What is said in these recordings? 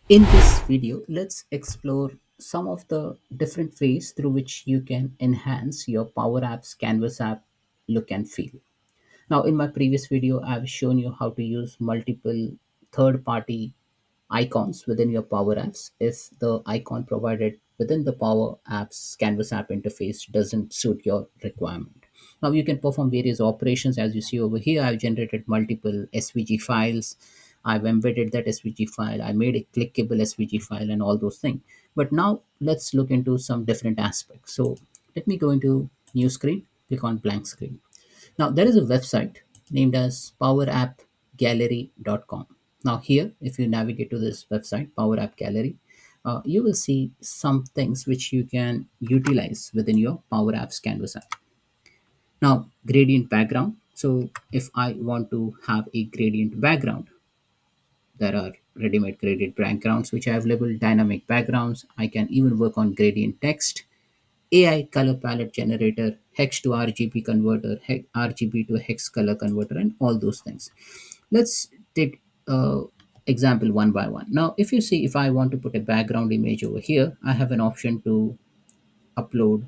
In this video, let's explore some of the different ways through which you can enhance your Power Apps Canvas app look and feel. Now, in my previous video, I've shown you how to use multiple third party icons within your Power Apps if the icon provided within the Power Apps Canvas app interface doesn't suit your requirement. Now you can perform various operations as you see over here. I've generated multiple SVG files. I've embedded that SVG file. I made a clickable SVG file and all those things. But now let's look into some different aspects. So let me go into new screen, click on blank screen. Now, there is a website named as powerappgallery.com. Now, here, if you navigate to this website, Power App Gallery, you will see some things which you can utilize within your Power Apps Canvas app. Now, gradient background. So, if I want to have a gradient background, there are ready-made gradient backgrounds which I have labeled dynamic backgrounds. I can even work on gradient text, AI color palette generator, hex to RGB converter, RGB to hex color converter, and all those things. Let's take example one by one. Now, if you see, if I want to put a background image over here, I have an option to upload,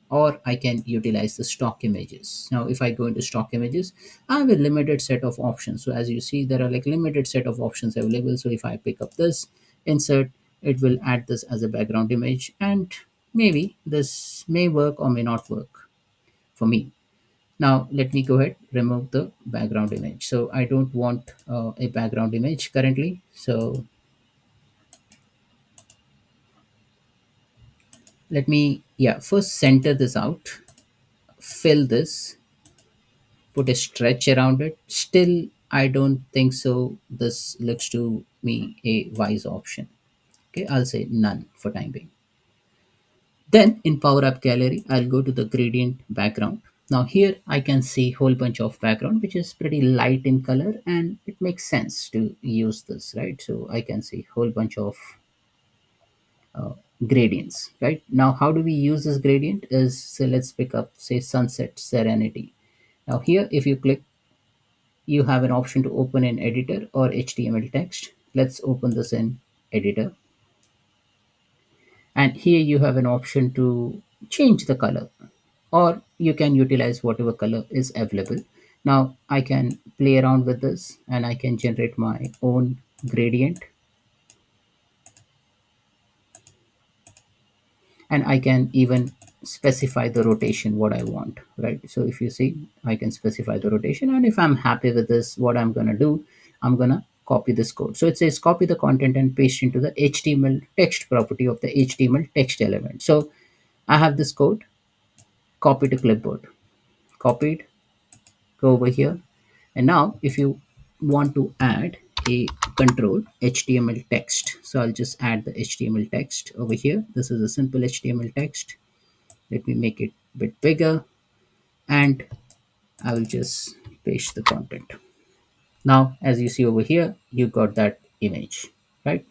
or I can utilize the stock images. Now, if I go into stock images, I have a limited set of options. So as you see, there are like limited set of options available. So if I pick up this, insert, it will add this as a background image, and maybe this may work or may not work for me. Now let me go ahead, remove the background image. So I don't want a background image currently. So let me, yeah, first center this out, fill this, put a stretch around it. Still, I don't think so this looks to me a wise option. Okay, I'll say none for time being. Then in Power Up Gallery, I'll go to the gradient background. Now here I can see whole bunch of background which is pretty light in color, and it makes sense to use this, right? So I can see whole bunch of gradients. Right now, how do we use this gradient is, so let's pick up say sunset serenity. Now here, if you click, you have an option to open in editor or HTML text. Let's open this in editor, and here you have an option to change the color, or you can utilize whatever color is available. Now I can play around with this and I can generate my own gradient, and I can even specify the rotation what I want, right? So if you see, I can specify the rotation, and if I'm happy with this, what I'm gonna do, I'm gonna copy this code. So it says copy the content and paste into the HTML text property of the HTML text element. So I have this code, copy to clipboard, copied, go over here. And now if you want to add a control HTML text, so I'll just add the HTML text over here. This is a simple HTML text. Let me make it a bit bigger, and I will just paste the content. Now as you see over here, you got that image, right?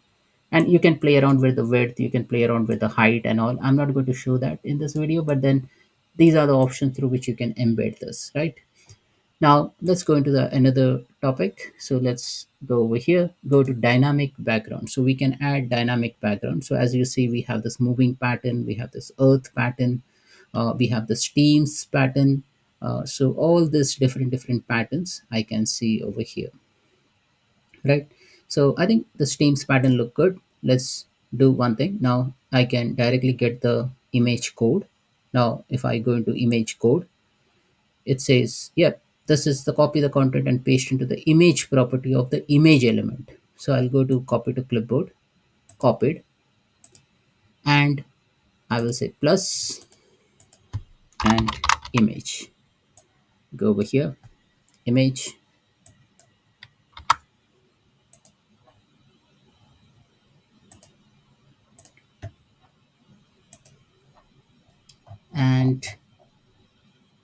And you can play around with the width, you can play around with the height and all. I'm not going to show that in this video, but then these are the options through which you can embed this, right? Now let's go into the another topic. So let's go over here, go to dynamic background. So we can add dynamic background. So as you see, we have this moving pattern, we have this earth pattern, we have the steams pattern. So all these different patterns I can see over here, right? So I think the steams pattern look good. Let's do one thing. Now I can directly get the image code. Now if I go into image code, it says, yep, this is the copy the content and paste into the image property of the image element. So I'll go to copy to clipboard, copied, and I will say plus and image. Go over here, image, and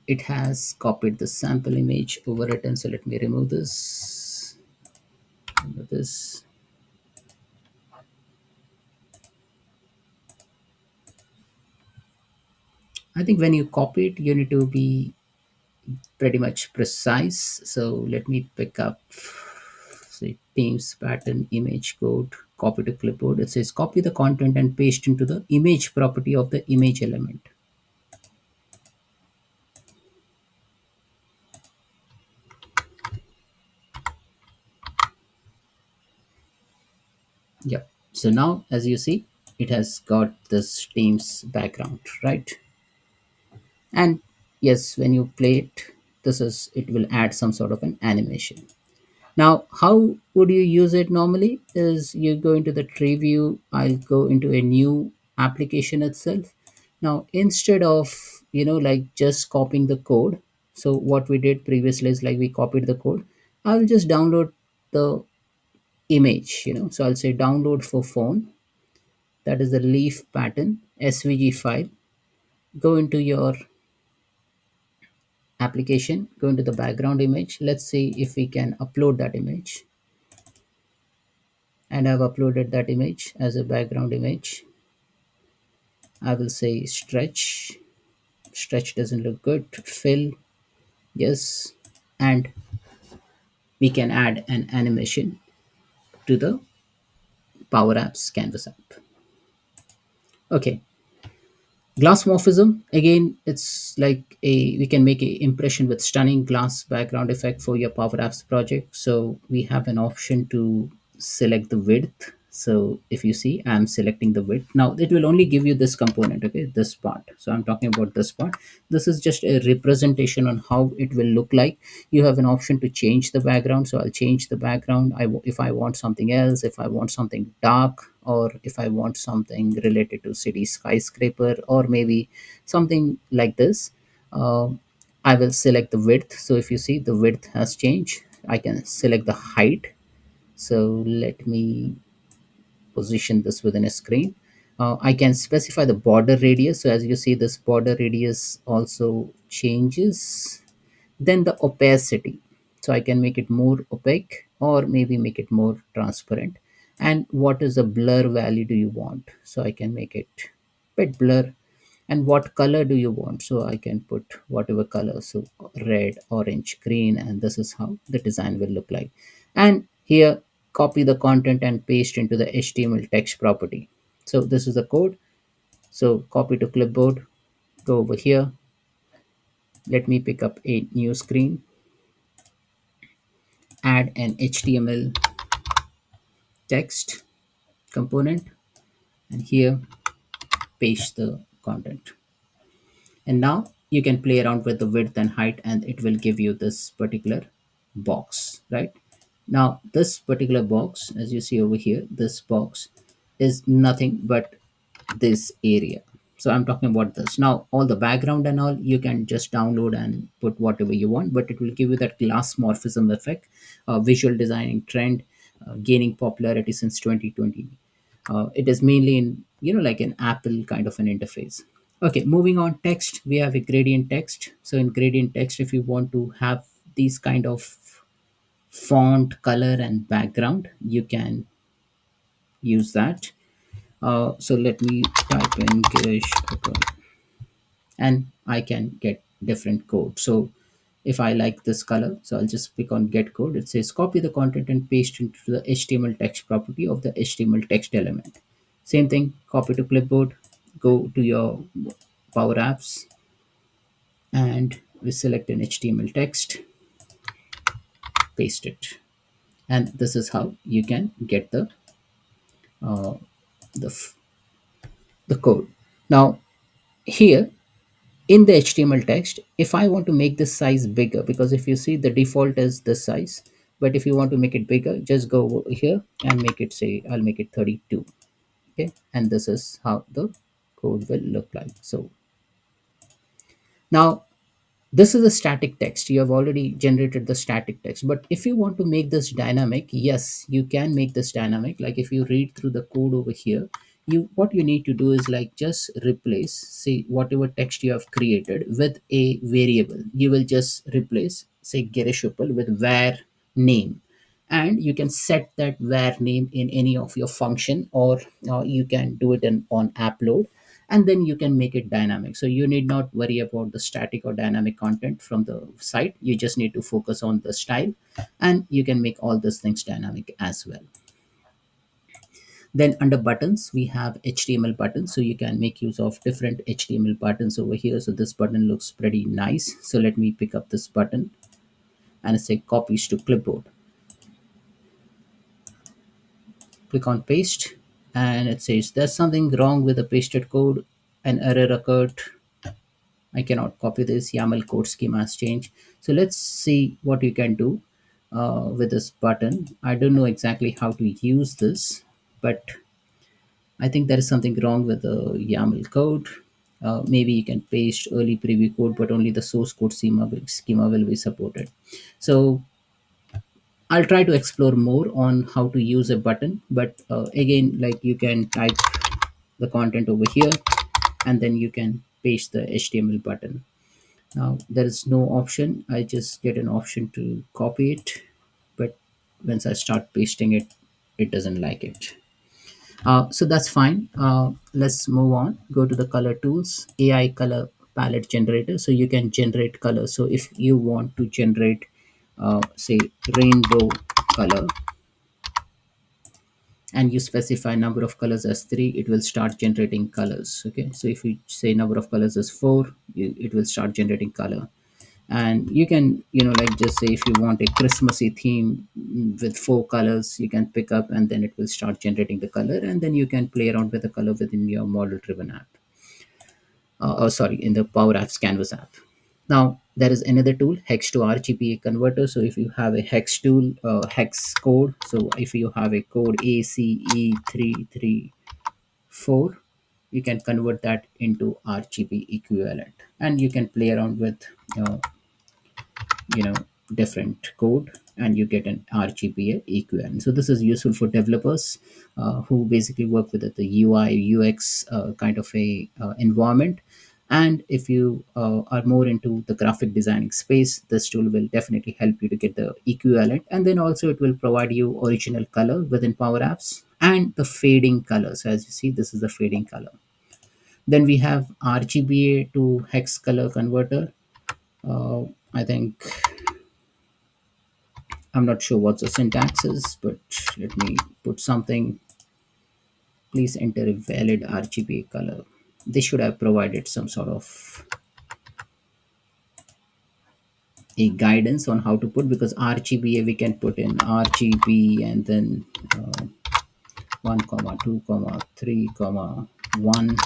it has copied the sample image overwritten. So let me remove this, remove this. I think when you copy it, you need to be pretty much precise. So let me pick up say themes pattern image code copy to clipboard. It says copy the content and paste into the image property of the image element. Yep. So now, as you see, it has got this team's background, right? And yes, when you play it, it will add some sort of an animation. Now, how would you use it normally? Is you go into the tree view, I'll go into a new application itself. Now, instead of, like just copying the code, so what we did previously is like we copied the code, I'll just download the image, so I'll say download for phone. That is the leaf pattern, SVG file. Go into your application, go into the background image. Let's see if we can upload that image. And I've uploaded that image as a background image. I will say stretch. Stretch doesn't look good. Fill, yes. And we can add an animation to the Power Apps Canvas app. Okay, glass morphism, again, it's like we can make a impression with stunning glass background effect for your Power Apps project. So we have an option to select the width. So if you see, I'm selecting the width. Now it will only give you this component, okay, this part. So I'm talking about this part. This is just a representation on how it will look like. You have an option to change the background. So I'll change the background. If I want something else, if I want something dark, or if I want something related to city skyscraper, or maybe something like this, uh, I will select the width. So if you see, the width has changed. I can select the height. So let me position this within a screen. I can specify the border radius. So as you see, this border radius also changes. Then the opacity. So I can make it more opaque or maybe make it more transparent. And what is the blur value do you want? So I can make it bit blur. And what color do you want? So I can put whatever color. So red, orange, green, and this is how the design will look like. And here, copy the content and paste into the HTML text property. So this is the code. So copy to clipboard, go over here. Let me pick up a new screen, add an HTML text component, and here paste the content. And now you can play around with the width and height, and it will give you this particular box, right? Now this particular box, as you see over here, this box is nothing but this area. So I'm talking about this. Now all the background and all you can just download and put whatever you want, but it will give you that glass morphism effect, visual designing trend, gaining popularity since 2020. It is mainly in, like an Apple kind of an interface. Okay, moving on, text. We have a gradient text. So in gradient text, if you want to have these kind of font, color, and background, you can use that. So let me type in Girish Uppal, and I can get different code. So if I like this color, so I'll just pick on get code. It says copy the content and paste into the HTML text property of the HTML text element. Same thing, copy to clipboard, go to your Power Apps, and we select an HTML text, paste it. And this is how you can get uh, the, f- the code. Now here, in the HTML text, if I want to make this size bigger, because if you see, the default is this size, but if you want to make it bigger, just go over here and make it, say I'll make it 32. Okay, and this is how the code will look like. So now this is a static text. You have already generated the static text, but if you want to make this dynamic, yes, you can make this dynamic. Like if you read through the code over here, what you need to do is like just replace, say, whatever text you have created with a variable. You will just replace, say, Girish Uppal with var name, and you can set that var name in any of your function, or you can do it on upload, and then you can make it dynamic. So you need not worry about the static or dynamic content from the site. You just need to focus on the style, and you can make all these things dynamic as well. Then under buttons, we have HTML buttons. So you can make use of different HTML buttons over here. So this button looks pretty nice. So let me pick up this button and say copies to clipboard. Click on paste, and it says there's something wrong with the pasted code. An error occurred. I cannot copy this. YAML code schema has changed. So let's see what you can do with this button. I don't know exactly how to use this, but I think there is something wrong with the YAML code. Maybe you can paste early preview code, but only the source code schema will be supported. So I'll try to explore more on how to use a button, but again, like you can type the content over here, and then you can paste the HTML button. Now there is no option. I just get an option to copy it, but once I start pasting it, it doesn't like it. So that's fine. Let's move on. Go to the color tools, AI color palette generator. So you can generate color. So if you want to generate, say, rainbow color, and you specify number of colors as 3, it will start generating colors. Okay, so if you say number of colors as 4, it will start generating color. And you can, like, just say if you want a Christmassy theme, with 4 colors, you can pick up, and then it will start generating the color, and then you can play around with the color within your model driven app, or sorry, in the Power Apps Canvas app. Now there is another tool, hex to RGBA converter. So if you have a hex tool, hex code, so if you have a code ACE334, you can convert that into RGB equivalent, and you can play around with uh, you know different code, and you get an RGBA equivalent. So this is useful for developers who basically work with the UI UX kind of a environment. And if you are more into the graphic designing space, this tool will definitely help you to get the equivalent. And then also it will provide you original color within Power Apps and the fading color. So as you see, this is the fading color. Then we have RGBA to hex color converter. I think I'm not sure what the syntax is, but let me put something. Please enter a valid RGB color. They should have provided some sort of a guidance on how to put, because RGBA we can put in RGB and then 1 comma 2 comma 3 comma 1.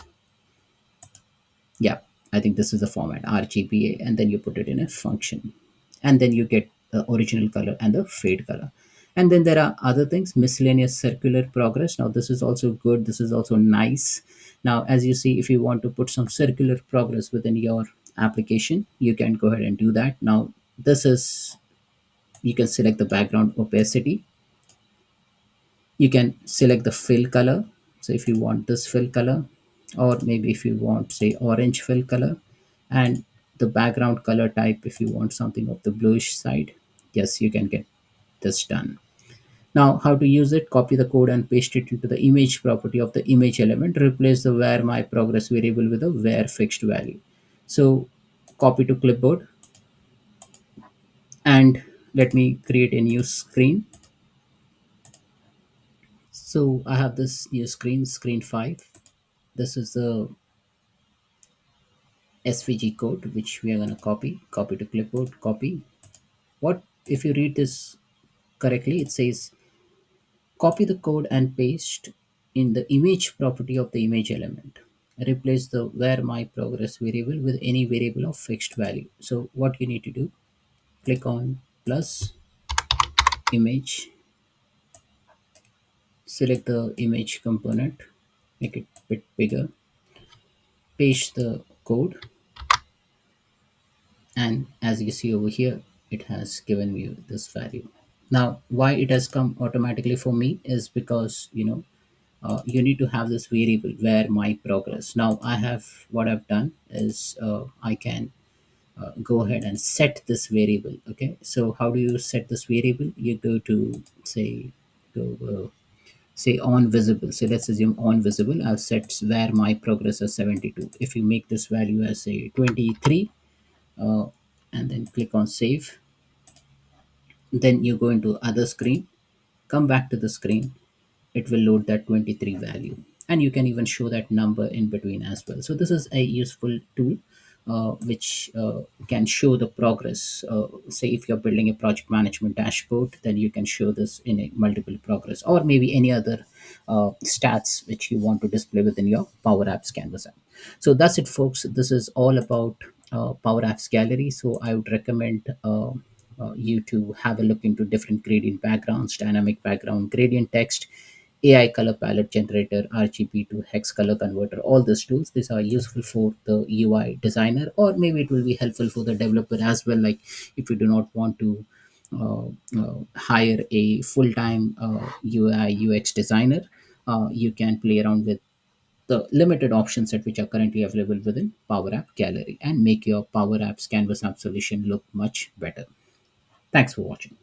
Yeah, I think this is the format, RGBA, and then you put it in a function, and then you get the original color and the fade color. And then there are other things, miscellaneous circular progress. Now this is also good, this is also nice. Now as you see, if you want to put some circular progress within your application, you can go ahead and do that. Now this is, you can select the background opacity, you can select the fill color. So if you want this fill color, or maybe if you want, say, orange fill color, and the background color type, if you want something of the bluish side, yes, you can get this done. Now how to use it: copy the code and paste it into the image property of the image element. Replace the where my progress variable with a where fixed value. So copy to clipboard, and let me create a new screen. So I have this new screen, screen 5. This is the SVG code which we are going to copy to clipboard, copy. What if you read this correctly? It says copy the code and paste in the image property of the image element. Replace the where my progress variable with any variable of fixed value. So what you need to do, click on plus image, select the image component, make it a bit bigger, paste the code, and as you see over here, it has given you this value. Now why it has come automatically for me is because you need to have this variable where my progress. Now I have, what I've done is I can go ahead and set this variable. Okay, so how do you set this variable? You go to, say, go say on visible. So let's assume on visible, I've set where my progress is 72. If you make this value as, say, 23, uh, and then click on save, then you go into other screen, come back to the screen, it will load that 23 value, and you can even show that number in between as well. So this is a useful tool which can show the progress. Say if you're building a project management dashboard, then you can show this in a multiple progress, or maybe any other stats which you want to display within your Power Apps canvas app. So that's it, folks. This is all about Power Apps gallery. So I would recommend you to have a look into different gradient backgrounds, dynamic background, gradient text, AI color palette generator, RGB to hex color converter, all these tools. These are useful for the UI designer, or maybe it will be helpful for the developer as well. Like if you do not want to hire a full-time UI UX designer, you can play around with the limited options that which are currently available within Power App Gallery and make your Power Apps Canvas app solution look much better. Thanks for watching.